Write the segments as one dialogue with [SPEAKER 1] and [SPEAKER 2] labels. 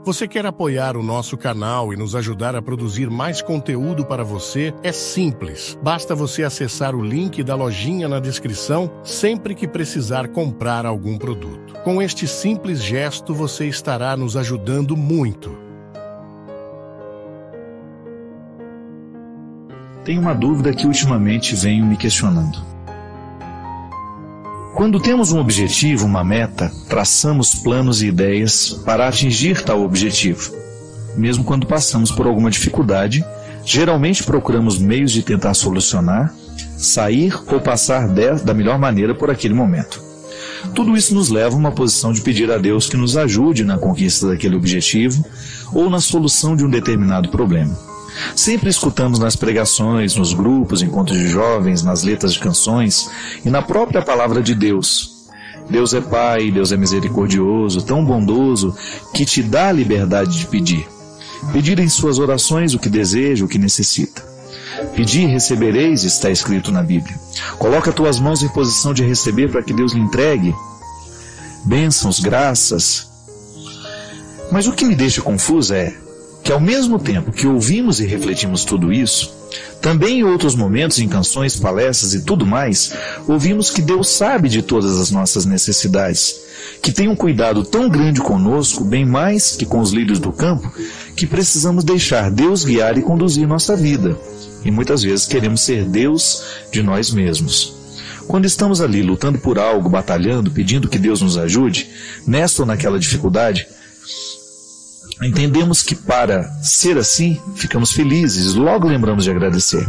[SPEAKER 1] Você quer apoiar o nosso canal e nos ajudar a produzir mais conteúdo para você? É simples. Basta você acessar o link da lojinha na descrição sempre que precisar comprar algum produto. Com este simples gesto, você estará nos ajudando muito.
[SPEAKER 2] Tenho uma dúvida que ultimamente venho me questionando. Quando temos um objetivo, uma meta, traçamos planos e ideias para atingir tal objetivo. Mesmo quando passamos por alguma dificuldade, geralmente procuramos meios de tentar solucionar, sair ou passar da melhor maneira por aquele momento. Tudo isso nos leva a uma posição de pedir a Deus que nos ajude na conquista daquele objetivo ou na solução de um determinado problema. Sempre escutamos nas pregações, nos grupos, encontros de jovens, nas letras de canções e na própria palavra de Deus. Deus é Pai, Deus é misericordioso, tão bondoso, que te dá a liberdade de pedir. Pedir em suas orações o que deseja, o que necessita. Pedir e recebereis, está escrito na Bíblia. Coloca tuas mãos em posição de receber para que Deus lhe entregue bênçãos, graças. Mas o que me deixa confuso é que ao mesmo tempo que ouvimos e refletimos tudo isso, também em outros momentos, em canções, palestras e tudo mais, ouvimos que Deus sabe de todas as nossas necessidades, que tem um cuidado tão grande conosco, bem mais que com os lírios do campo, que precisamos deixar Deus guiar e conduzir nossa vida. E muitas vezes queremos ser Deus de nós mesmos. Quando estamos ali lutando por algo, batalhando, pedindo que Deus nos ajude, nesta ou naquela dificuldade, entendemos que para ser assim, ficamos felizes, logo lembramos de agradecer.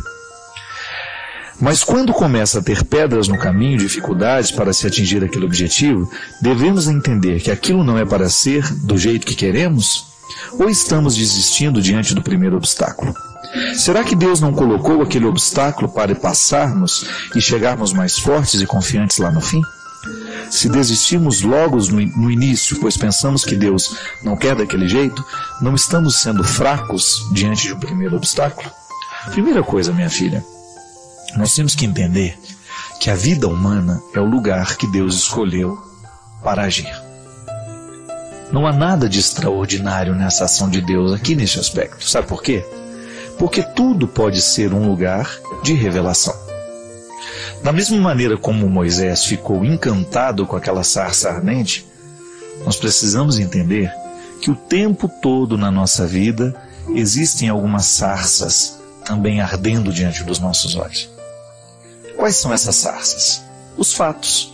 [SPEAKER 2] Mas quando começa a ter pedras no caminho, dificuldades para se atingir aquele objetivo, devemos entender que aquilo não é para ser do jeito que queremos? Ou estamos desistindo diante do primeiro obstáculo? Será que Deus não colocou aquele obstáculo para passarmos e chegarmos mais fortes e confiantes lá no fim? Se desistimos logo no início, pois pensamos que Deus não quer daquele jeito, não estamos sendo fracos diante de um primeiro obstáculo? Primeira coisa, minha filha, nós temos que entender que a vida humana é o lugar que Deus escolheu para agir. Não há nada de extraordinário nessa ação de Deus aqui neste aspecto. Sabe por quê? Porque tudo pode ser um lugar de revelação. Da mesma maneira como Moisés ficou encantado com aquela sarça ardente, nós precisamos entender que o tempo todo na nossa vida existem algumas sarças também ardendo diante dos nossos olhos. Quais são essas sarças? Os fatos,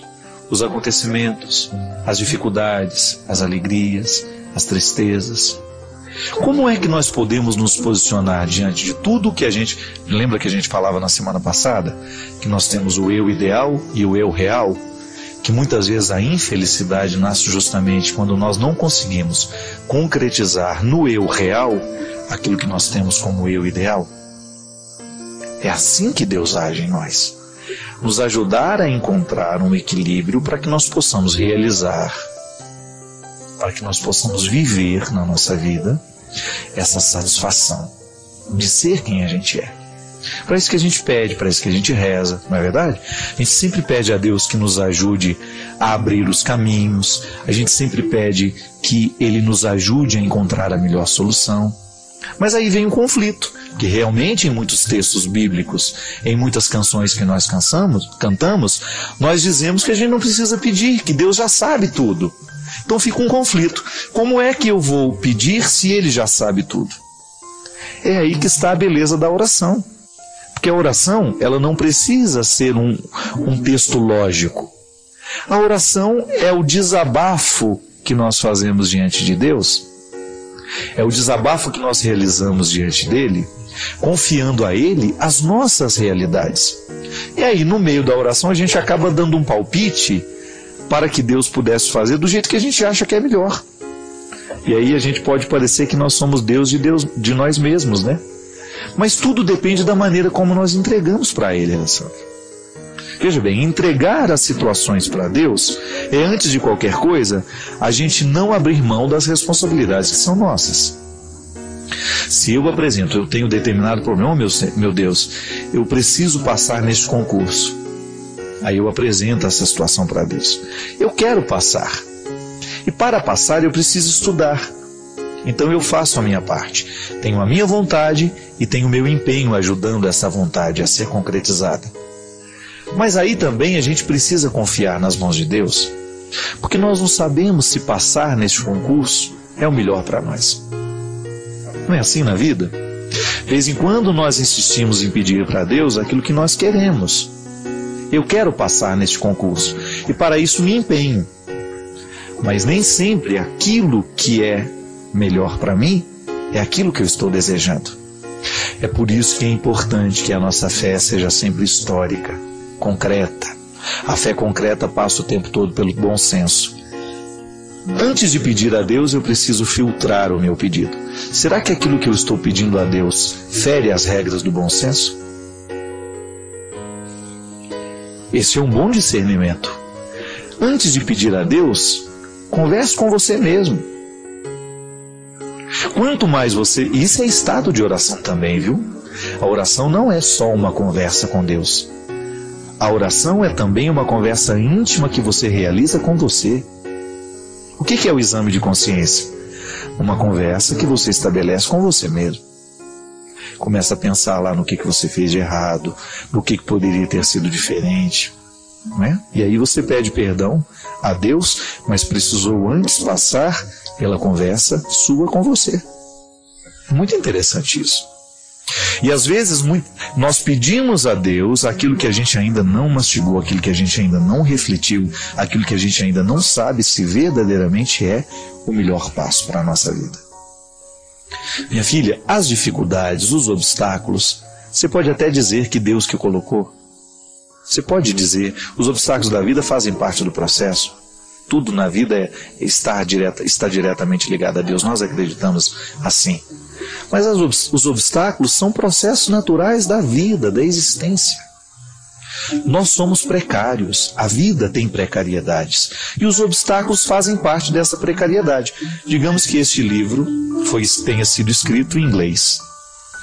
[SPEAKER 2] os acontecimentos, as dificuldades, as alegrias, as tristezas. Como é que nós podemos nos posicionar diante de tudo que a gente... Lembra que a gente falava na semana passada? Que nós temos o eu ideal e o eu real? Que muitas vezes a infelicidade nasce justamente quando nós não conseguimos concretizar no eu real aquilo que nós temos como eu ideal. É assim que Deus age em nós. Nos ajudar a encontrar um equilíbrio para que nós possamos realizar, para que nós possamos viver na nossa vida essa satisfação de ser quem a gente é. Para isso que a gente pede, para isso que a gente reza, não é verdade? A gente sempre pede a Deus que nos ajude a abrir os caminhos, a gente sempre pede que Ele nos ajude a encontrar a melhor solução. Mas aí vem o conflito, que realmente em muitos textos bíblicos, em muitas canções que nós cantamos, nós dizemos que a gente não precisa pedir, que Deus já sabe tudo. Então fica um conflito. Como é que eu vou pedir se Ele já sabe tudo? É aí que está a beleza da oração. Porque a oração, ela não precisa ser um texto lógico. A oração é o desabafo que nós fazemos diante de Deus. É o desabafo que nós realizamos diante dEle, confiando a Ele as nossas realidades. E aí, no meio da oração, a gente acaba dando um palpite para que Deus pudesse fazer do jeito que a gente acha que é melhor. E aí a gente pode parecer que nós somos Deus de nós mesmos, né? Mas tudo depende da maneira como nós entregamos para Ele, Alessandro. Veja bem, entregar as situações para Deus é, antes de qualquer coisa, a gente não abrir mão das responsabilidades que são nossas. Se eu apresento, eu tenho determinado problema, meu Deus, eu preciso passar neste concurso. Aí eu apresento essa situação para Deus. Eu quero passar. E para passar eu preciso estudar. Então eu faço a minha parte. Tenho a minha vontade e tenho o meu empenho ajudando essa vontade a ser concretizada. Mas aí também a gente precisa confiar nas mãos de Deus, porque nós não sabemos se passar neste concurso é o melhor para nós. Não é assim na vida? De vez em quando nós insistimos em pedir para Deus aquilo que nós queremos. Eu quero passar neste concurso e para isso me empenho. Mas nem sempre aquilo que é melhor para mim é aquilo que eu estou desejando. É por isso que é importante que a nossa fé seja sempre histórica, concreta. A fé concreta passa o tempo todo pelo bom senso. Antes de pedir a Deus, eu preciso filtrar o meu pedido. Será que aquilo que eu estou pedindo a Deus fere as regras do bom senso? Esse é um bom discernimento. Antes de pedir a Deus, converse com você mesmo. Quanto mais você... Isso é estado de oração também, viu? A oração não é só uma conversa com Deus. A oração é também uma conversa íntima que você realiza com você. O que é o exame de consciência? Uma conversa que você estabelece com você mesmo. Começa a pensar lá no que você fez de errado, no que poderia ter sido diferente, né? E aí você pede perdão a Deus, mas precisou antes passar pela conversa sua com você. Muito interessante isso. E às vezes nós pedimos a Deus aquilo que a gente ainda não mastigou, aquilo que a gente ainda não refletiu, aquilo que a gente ainda não sabe se verdadeiramente é o melhor passo para a nossa vida. Minha filha, as dificuldades, os obstáculos, você pode até dizer que Deus que colocou. Você pode dizer, os obstáculos da vida fazem parte do processo. Tudo na vida está diretamente ligado a Deus, nós acreditamos assim. Mas os obstáculos são processos naturais da vida, da existência. Nós somos precários, a vida tem precariedades, e os obstáculos fazem parte dessa precariedade. Digamos que este livro tenha sido escrito em inglês.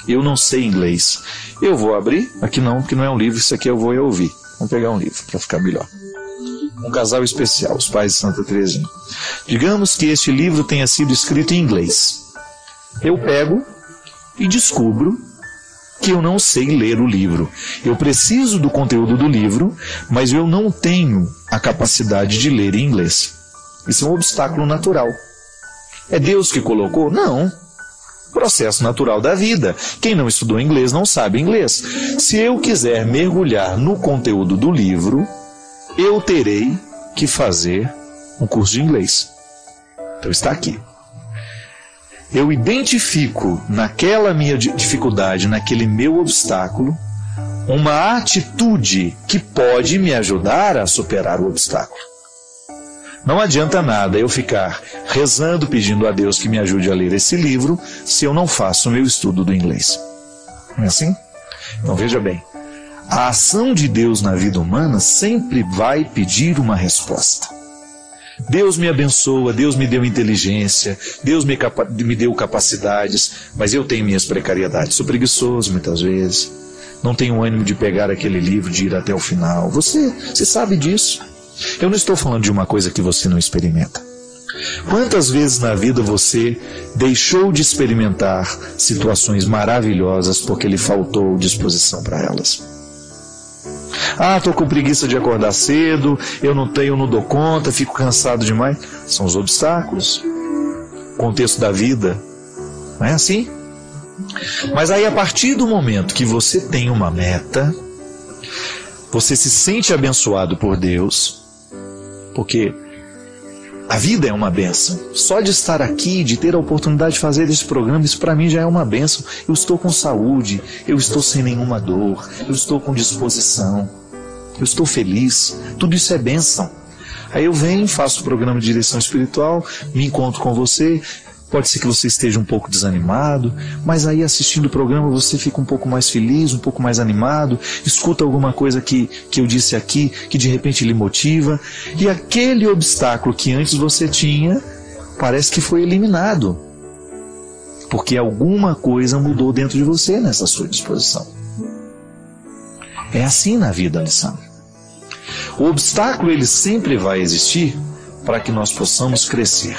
[SPEAKER 2] Eu não sei inglês. Eu vou abrir, aqui não, porque não é um livro, isso aqui eu vou ouvir. Vamos pegar um livro para ficar melhor. Um casal especial, os pais de Santa Teresinha. Digamos que este livro tenha sido escrito em inglês. Eu pego e descubro que eu não sei ler o livro. Eu preciso do conteúdo do livro, mas eu não tenho a capacidade de ler em inglês. Isso é um obstáculo natural. É Deus que colocou? Não. Processo natural da vida. Quem não estudou inglês não sabe inglês. Se eu quiser mergulhar no conteúdo do livro, eu terei que fazer um curso de inglês. Então está aqui. Eu identifico naquela minha dificuldade, naquele meu obstáculo, uma atitude que pode me ajudar a superar o obstáculo. Não adianta nada eu ficar rezando, pedindo a Deus que me ajude a ler esse livro, se eu não faço o meu estudo do inglês. Não é assim? Então veja bem, a ação de Deus na vida humana sempre vai pedir uma resposta. Deus me abençoa, Deus me deu inteligência, Deus me deu capacidades, mas eu tenho minhas precariedades. Sou preguiçoso muitas vezes, não tenho ânimo de pegar aquele livro, de ir até o final. Você sabe disso. Eu não estou falando de uma coisa que você não experimenta. Quantas vezes na vida você deixou de experimentar situações maravilhosas porque lhe faltou disposição para elas? Ah, estou com preguiça de acordar cedo, eu não dou conta, fico cansado demais. São os obstáculos, o contexto da vida. Não é assim? Mas aí, a partir do momento que você tem uma meta, você se sente abençoado por Deus, porque a vida é uma bênção. Só de estar aqui, de ter a oportunidade de fazer esse programa, isso para mim já é uma bênção. Eu estou com saúde, eu estou sem nenhuma dor, eu estou com disposição, eu estou feliz, tudo isso é bênção. Aí eu venho, faço o programa de direção espiritual, me encontro com você. Pode ser que você esteja um pouco desanimado, mas aí assistindo o programa você fica um pouco mais feliz, um pouco mais animado, escuta alguma coisa que eu disse aqui, que de repente lhe motiva, e aquele obstáculo que antes você tinha, parece que foi eliminado, porque alguma coisa mudou dentro de você nessa sua disposição. É assim na vida, Alessandra. O obstáculo ele sempre vai existir para que nós possamos crescer.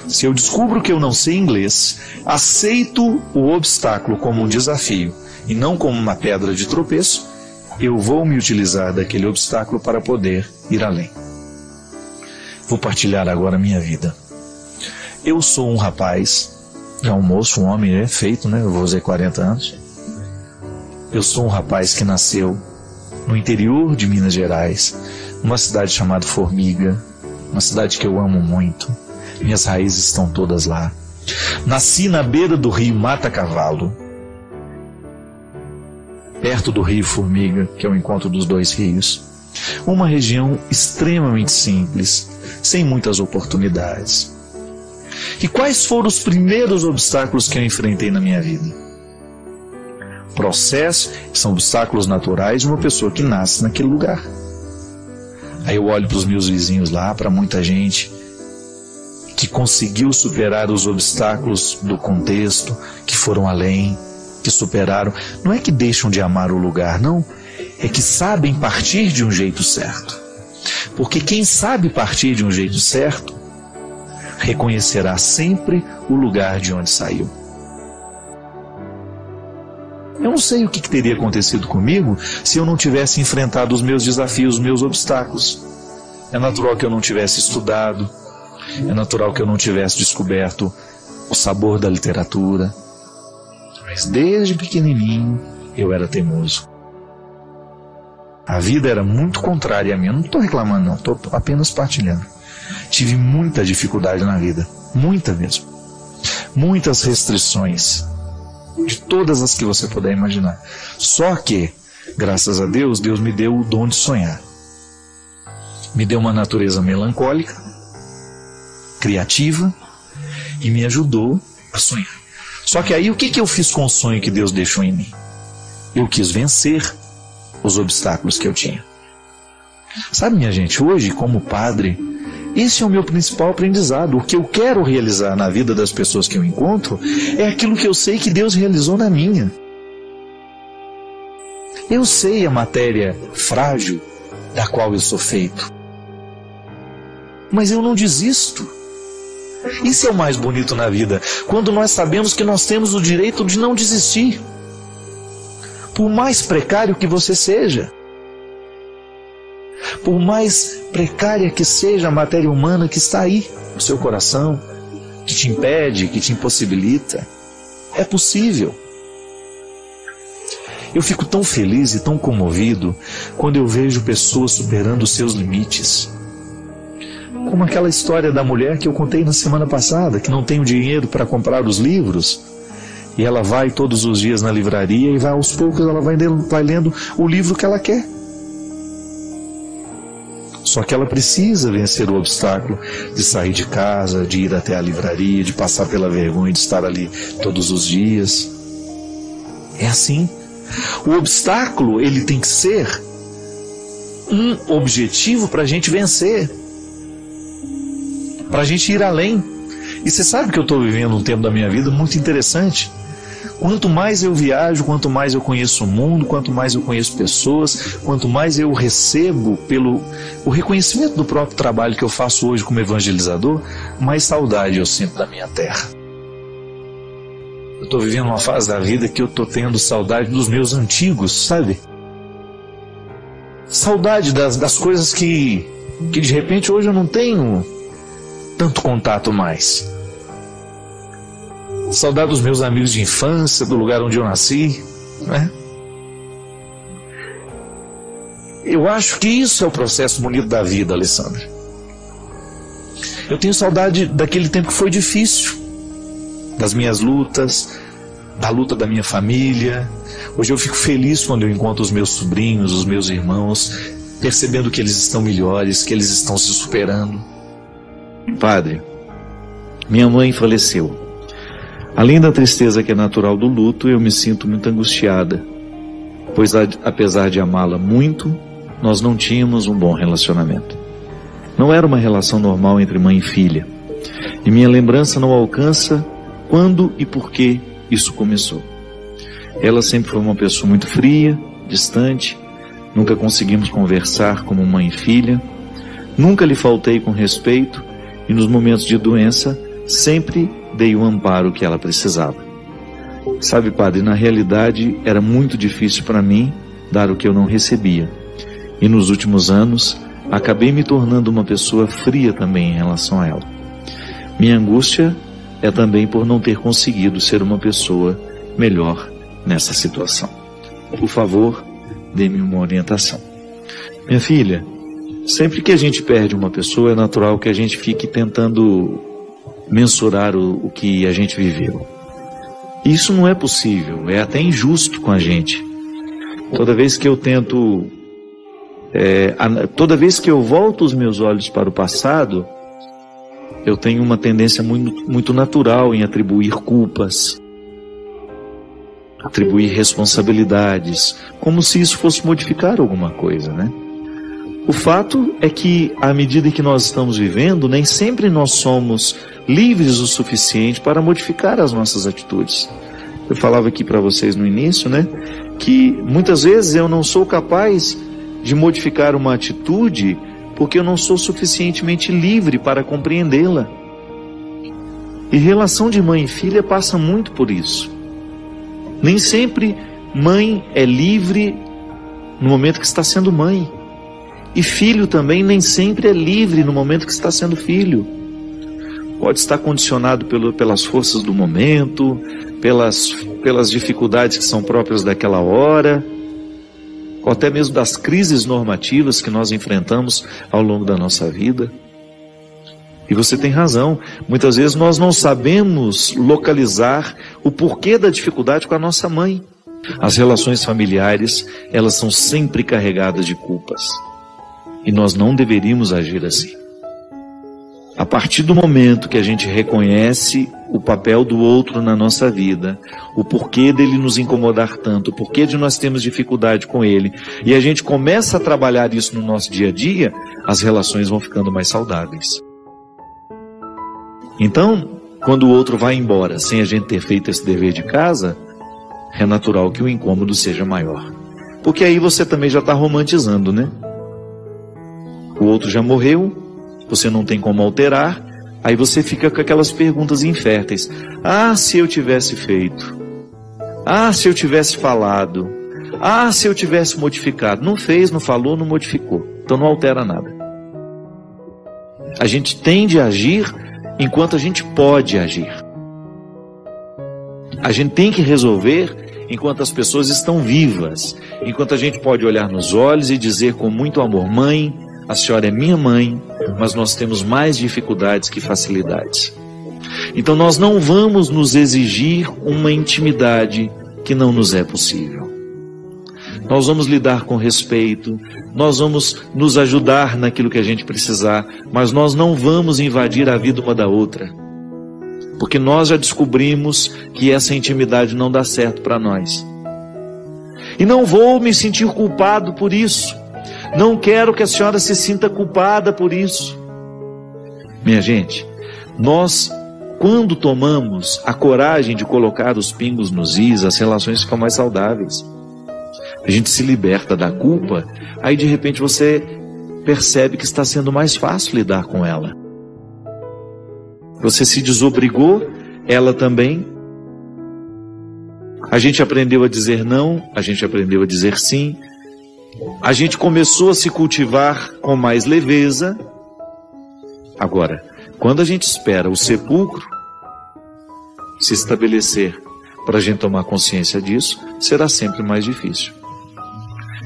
[SPEAKER 2] Se eu descubro que eu não sei inglês, aceito o obstáculo como um desafio e não como uma pedra de tropeço, eu vou me utilizar daquele obstáculo para poder ir além. Vou partilhar agora a minha vida. Eu sou um rapaz, já um moço, um homem feito, né? Eu vou fazer 40 anos. Eu sou um rapaz que nasceu no interior de Minas Gerais, numa cidade chamada Formiga, uma cidade que eu amo muito. Minhas raízes estão todas lá. Nasci na beira do rio Mata Cavalo, perto do rio Formiga, que é o encontro dos dois rios. Uma região extremamente simples, sem muitas oportunidades. E quais foram os primeiros obstáculos que eu enfrentei na minha vida? Processos são obstáculos naturais de uma pessoa que nasce naquele lugar. Aí eu olho para os meus vizinhos lá, para muita gente que conseguiu superar os obstáculos do contexto, que foram além, que superaram. Não é que deixam de amar o lugar, não. É que sabem partir de um jeito certo. Porque quem sabe partir de um jeito certo, reconhecerá sempre o lugar de onde saiu. Eu não sei o que teria acontecido comigo se eu não tivesse enfrentado os meus desafios, os meus obstáculos. É natural que eu não tivesse estudado, é natural que eu não tivesse descoberto o sabor da literatura. Mas desde pequenininho eu era teimoso. A vida era muito contrária a mim. Eu não estou reclamando, não, estou apenas partilhando. Tive muita dificuldade na vida, muita mesmo. Muitas restrições, de todas as que você puder imaginar. Só que, graças a Deus, Deus me deu o dom de sonhar. Me deu uma natureza melancólica, criativa, e me ajudou a sonhar. Só que aí o que eu fiz com o sonho que Deus deixou em mim? Eu quis vencer os obstáculos que eu tinha. Sabe, minha gente, hoje, como padre, esse é o meu principal aprendizado. O que eu quero realizar na vida das pessoas que eu encontro é aquilo que eu sei que Deus realizou na minha. Eu sei a matéria frágil da qual eu sou feito. Mas eu não desisto. Isso é o mais bonito na vida, quando nós sabemos que nós temos o direito de não desistir. Por mais precário que você seja, por mais precária que seja a matéria humana que está aí no seu coração, que te impede, que te impossibilita, é possível. Eu fico tão feliz e tão comovido quando eu vejo pessoas superando os seus limites. Como aquela história da mulher que eu contei na semana passada, que não tem o dinheiro para comprar os livros, e ela vai todos os dias na livraria e aos poucos ela vai lendo o livro que ela quer. Só que ela precisa vencer o obstáculo de sair de casa, de ir até a livraria, de passar pela vergonha de estar ali todos os dias. É assim. O obstáculo, ele tem que ser um objetivo para a gente vencer, para a gente ir além. E você sabe que eu estou vivendo um tempo da minha vida muito interessante. Quanto mais eu viajo, quanto mais eu conheço o mundo, quanto mais eu conheço pessoas, quanto mais eu recebo pelo o reconhecimento do próprio trabalho que eu faço hoje como evangelizador, mais saudade eu sinto da minha terra. Eu estou vivendo uma fase da vida que eu estou tendo saudade dos meus antigos, sabe? Saudade das coisas que de repente hoje eu não tenho tanto contato mais. Saudade dos meus amigos de infância, do lugar onde eu nasci, né? Eu acho que isso é o processo bonito da vida, Alessandra. Eu tenho saudade daquele tempo que foi difícil, das minhas lutas, da luta da minha família. Hoje eu fico feliz quando eu encontro os meus sobrinhos, os meus irmãos, percebendo que eles estão melhores, que eles estão se superando.
[SPEAKER 3] Padre, minha mãe faleceu. Além da tristeza que é natural do luto, eu me sinto muito angustiada, pois apesar de amá-la muito, nós não tínhamos um bom relacionamento. Não era uma relação normal entre mãe e filha, e minha lembrança não alcança quando e por que isso começou. Ela sempre foi uma pessoa muito fria, distante, nunca conseguimos conversar como mãe e filha, nunca lhe faltei com respeito, e nos momentos de doença sempre dei o amparo que ela precisava. Sabe, padre, na realidade era muito difícil para mim dar o que eu não recebia. E nos últimos anos, acabei me tornando uma pessoa fria também em relação a ela. Minha angústia é também por não ter conseguido ser uma pessoa melhor nessa situação. Por favor, dê-me uma orientação. Minha filha, sempre que a gente perde uma pessoa, é natural que a gente fique tentando mensurar o que a gente viveu. Isso não é possível, é até injusto com a gente. Toda vez que eu tento, toda vez que eu volto os meus olhos para o passado, eu tenho uma tendência muito natural em atribuir culpas, atribuir responsabilidades, como se isso fosse modificar alguma coisa, né? O fato é que, à medida que nós estamos vivendo, nem sempre nós somos livres o suficiente para modificar as nossas atitudes. Eu falava aqui para vocês no início, né, que muitas vezes eu não sou capaz de modificar uma atitude porque eu não sou suficientemente livre para compreendê-la. E relação de mãe e filha passa muito por isso. Nem sempre mãe é livre no momento que está sendo mãe. E filho também nem sempre é livre no momento que está sendo filho. Pode estar condicionado pelas forças do momento, pelas dificuldades que são próprias daquela hora, ou até mesmo das crises normativas que nós enfrentamos ao longo da nossa vida. E você tem razão, muitas vezes nós não sabemos localizar o porquê da dificuldade com a nossa mãe. As relações familiares, elas são sempre carregadas de culpas. E nós não deveríamos agir assim. A partir do momento que a gente reconhece o papel do outro na nossa vida, o porquê dele nos incomodar tanto, o porquê de nós termos dificuldade com ele, e a gente começa a trabalhar isso no nosso dia a dia, as relações vão ficando mais saudáveis. Então, quando o outro vai embora sem a gente ter feito esse dever de casa, é natural que o incômodo seja maior. Porque aí você também já está romantizando, né? O outro já morreu, você não tem como alterar, aí você fica com aquelas perguntas inférteis. Ah, se eu tivesse feito. Ah, se eu tivesse falado. Ah, se eu tivesse modificado. Não fez, não falou, não modificou. Então não altera nada. A gente tende a agir enquanto a gente pode agir. A gente tem que resolver enquanto as pessoas estão vivas. Enquanto a gente pode olhar nos olhos e dizer com muito amor: mãe, a senhora é minha mãe, mas nós temos mais dificuldades que facilidades. Então nós não vamos nos exigir uma intimidade que não nos é possível. Nós vamos lidar com respeito, nós vamos nos ajudar naquilo que a gente precisar, mas nós não vamos invadir a vida uma da outra. Porque nós já descobrimos que essa intimidade não dá certo para nós. E não vou me sentir culpado por isso. Não quero que a senhora se sinta culpada por isso. Minha gente, nós, quando tomamos a coragem de colocar os pingos nos is, as relações ficam mais saudáveis. A gente se liberta da culpa, aí de repente você percebe que está sendo mais fácil lidar com ela. Você se desobrigou, ela também. A gente aprendeu a dizer não, a gente aprendeu a dizer sim. A gente começou a se cultivar com mais leveza. Agora, quando a gente espera o sepulcro se estabelecer para a gente tomar consciência disso, será sempre mais difícil.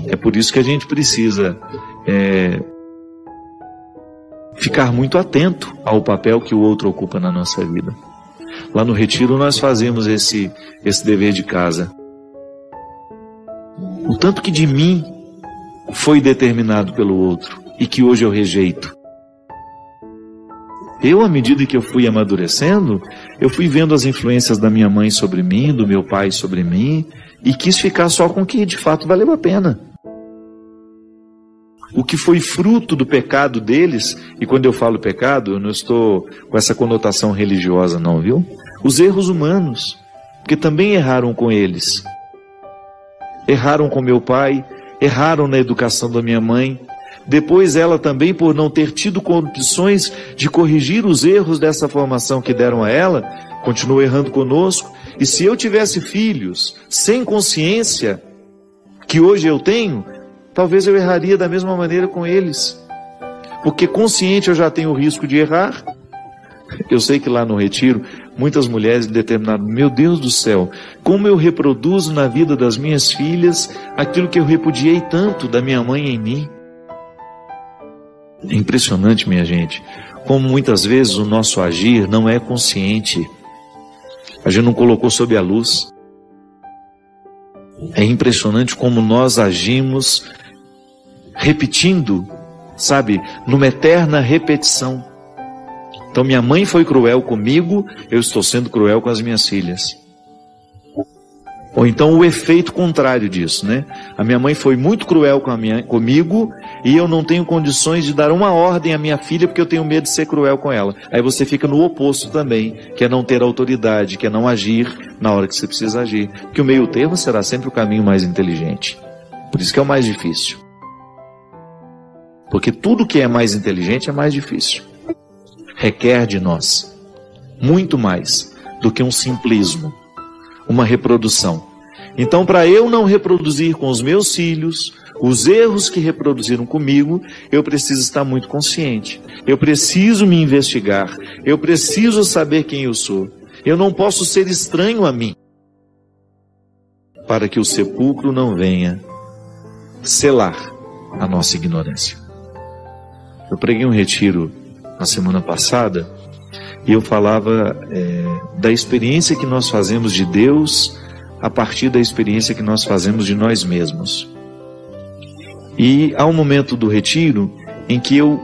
[SPEAKER 3] É por isso que a gente precisa ficar muito atento ao papel que o outro ocupa na nossa vida. Lá no retiro nós fazemos esse dever de casa. O tanto que de mim foi determinado pelo outro e que hoje eu rejeito. Eu, à medida que eu fui amadurecendo, eu fui vendo as influências da minha mãe sobre mim, do meu pai sobre mim, e quis ficar só com o que de fato valeu a pena. O que foi fruto do pecado deles, e quando eu falo pecado, eu não estou com essa conotação religiosa não, viu? Os erros humanos, porque também erraram com eles. Erraram com meu pai, erraram na educação da minha mãe, depois ela também, por não ter tido condições de corrigir os erros dessa formação que deram a ela, continuou errando conosco. E se eu tivesse filhos sem consciência que hoje eu tenho, talvez eu erraria da mesma maneira com eles. Porque consciente eu já tenho o risco de errar. Eu sei que lá no retiro, muitas mulheres determinaram, meu Deus do céu, como eu reproduzo na vida das minhas filhas aquilo que eu repudiei tanto da minha mãe em mim. É impressionante, minha gente, como muitas vezes o nosso agir não é consciente. A gente não colocou sob a luz. É impressionante como nós agimos repetindo, sabe, numa eterna repetição. Então minha mãe foi cruel comigo, eu estou sendo cruel com as minhas filhas. Ou então o efeito contrário disso, né? A minha mãe foi muito cruel comigo e eu não tenho condições de dar uma ordem à minha filha porque eu tenho medo de ser cruel com ela. Aí você fica no oposto também, que é não ter autoridade, que é não agir na hora que você precisa agir. Porque o meio termo será sempre o caminho mais inteligente. Por isso que é o mais difícil. Porque tudo que é mais inteligente é mais difícil. Requer de nós muito mais do que um simplismo, uma reprodução. Então, para eu não reproduzir com os meus filhos os erros que reproduziram comigo, eu preciso estar muito consciente. Eu preciso me investigar. Eu preciso saber quem eu sou. Eu não posso ser estranho a mim, para que o sepulcro não venha selar a nossa ignorância. Eu preguei um retiro na semana passada e eu falava da experiência que nós fazemos de Deus a partir da experiência que nós fazemos de nós mesmos. E há um momento do retiro em que eu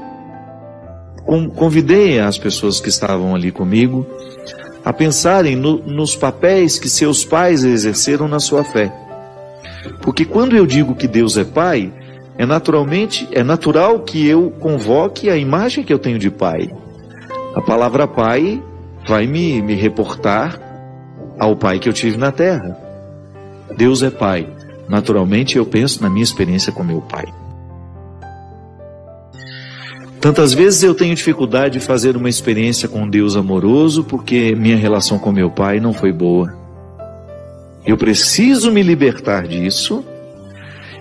[SPEAKER 3] convidei as pessoas que estavam ali comigo a pensarem nos papéis que seus pais exerceram na sua fé. Porque quando eu digo que Deus é Pai, é natural que eu convoque a imagem que eu tenho de pai. A palavra pai vai me reportar ao pai que eu tive na terra. Deus é Pai. Naturalmente eu penso na minha experiência com meu pai. Tantas vezes eu tenho dificuldade de fazer uma experiência com Deus amoroso porque minha relação com meu pai não foi boa. Eu preciso me libertar disso.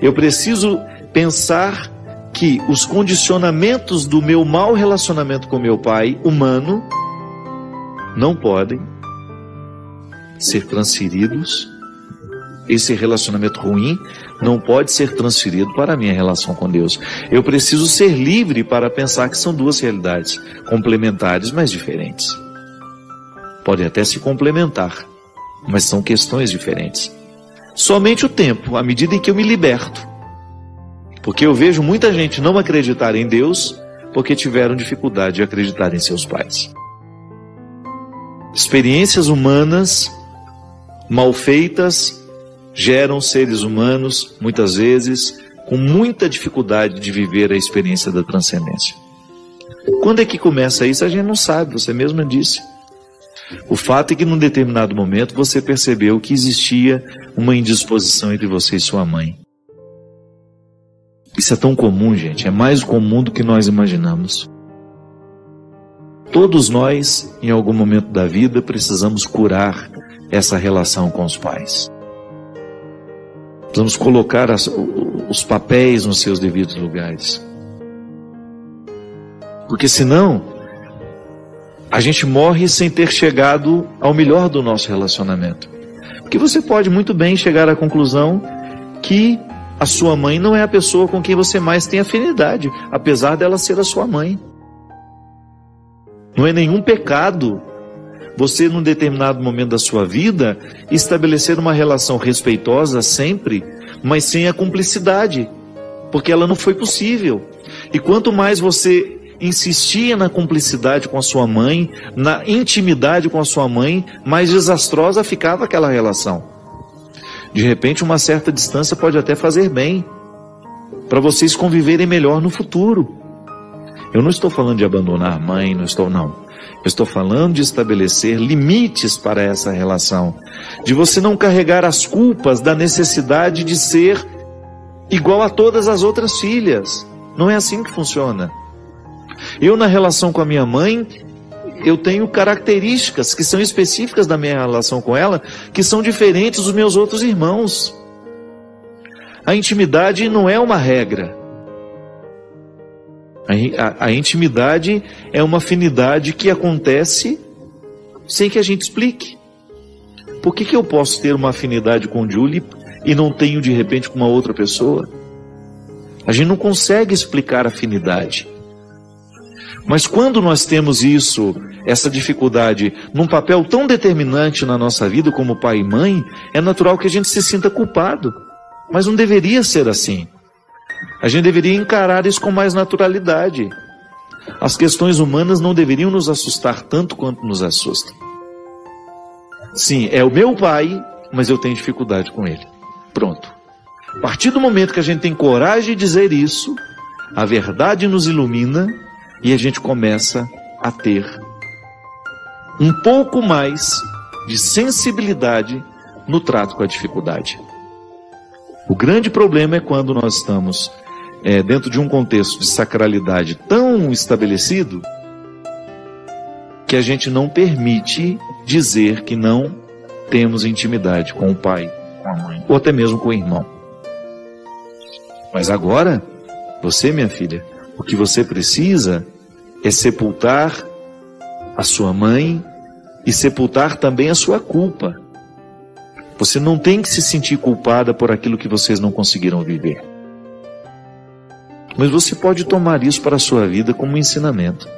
[SPEAKER 3] Eu preciso pensar que os condicionamentos do meu mau relacionamento com meu pai humano não podem ser transferidos. Esse relacionamento ruim não pode ser transferido para a minha relação com Deus. Eu preciso ser livre para pensar que são duas realidades complementares, mas diferentes. Podem até se complementar, mas são questões diferentes. Somente o tempo, à medida em que eu me liberto. Porque eu vejo muita gente não acreditar em Deus porque tiveram dificuldade de acreditar em seus pais. Experiências humanas mal feitas geram seres humanos, muitas vezes, com muita dificuldade de viver a experiência da transcendência. Quando é que começa isso? A gente não sabe, você mesma disse. O fato é que num determinado momento você percebeu que existia uma indisposição entre você e sua mãe. Isso é tão comum, gente, é mais comum do que nós imaginamos. Todos nós, em algum momento da vida, precisamos curar essa relação com os pais. Precisamos colocar os papéis nos seus devidos lugares. Porque senão, a gente morre sem ter chegado ao melhor do nosso relacionamento. Porque você pode muito bem chegar à conclusão que a sua mãe não é a pessoa com quem você mais tem afinidade, apesar dela ser a sua mãe. Não é nenhum pecado você, num determinado momento da sua vida, estabelecer uma relação respeitosa sempre, mas sem a cumplicidade, porque ela não foi possível. E quanto mais você insistia na cumplicidade com a sua mãe, na intimidade com a sua mãe, mais desastrosa ficava aquela relação. De repente, uma certa distância pode até fazer bem, para vocês conviverem melhor no futuro. Eu não estou falando de abandonar a mãe, não. Eu estou falando de estabelecer limites para essa relação, de você não carregar as culpas da necessidade de ser igual a todas as outras filhas. Não é assim que funciona. Eu, na relação com a minha mãe, eu tenho características que são específicas da minha relação com ela, que são diferentes dos meus outros irmãos. A intimidade não é uma regra. A intimidade é uma afinidade que acontece sem que a gente explique. Por que eu posso ter uma afinidade com Julie e não tenho de repente com uma outra pessoa? A gente não consegue explicar afinidade. Mas quando nós temos isso, essa dificuldade, num papel tão determinante na nossa vida como pai e mãe, é natural que a gente se sinta culpado. Mas não deveria ser assim. A gente deveria encarar isso com mais naturalidade. As questões humanas não deveriam nos assustar tanto quanto nos assustam. Sim, é o meu pai, mas eu tenho dificuldade com ele. Pronto. A partir do momento que a gente tem coragem de dizer isso, a verdade nos ilumina e a gente começa a ter um pouco mais de sensibilidade no trato com a dificuldade. O grande problema é quando nós estamos dentro de um contexto de sacralidade tão estabelecido que a gente não permite dizer que não temos intimidade com o pai, com a mãe, ou até mesmo com o irmão. Mas agora, você, minha filha, o que você precisa é sepultar a sua mãe e sepultar também a sua culpa. Você não tem que se sentir culpada por aquilo que vocês não conseguiram viver. Mas você pode tomar isso para a sua vida como um ensinamento.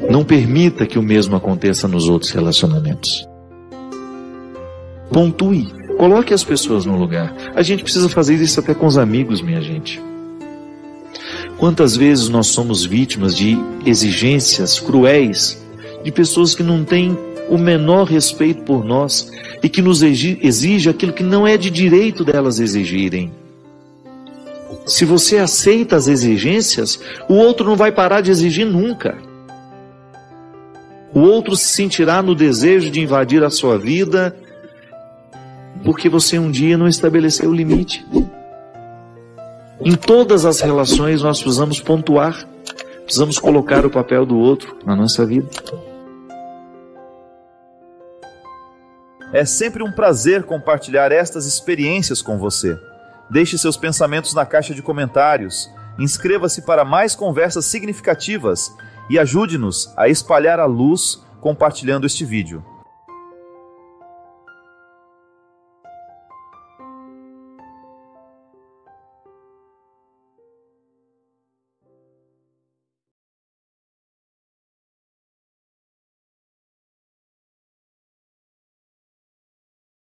[SPEAKER 3] Não permita que o mesmo aconteça nos outros relacionamentos. Pontue, coloque as pessoas no lugar. A gente precisa fazer isso até com os amigos, minha gente. Quantas vezes nós somos vítimas de exigências cruéis de pessoas que não têm o menor respeito por nós e que nos exige aquilo que não é de direito delas exigirem. Se você aceita as exigências, o outro não vai parar de exigir nunca. O outro se sentirá no desejo de invadir a sua vida porque você um dia não estabeleceu o limite. Em todas as relações nós precisamos pontuar, precisamos colocar o papel do outro na nossa vida.
[SPEAKER 4] É sempre um prazer compartilhar estas experiências com você. Deixe seus pensamentos na caixa de comentários, inscreva-se para mais conversas significativas e ajude-nos a espalhar a luz compartilhando este vídeo.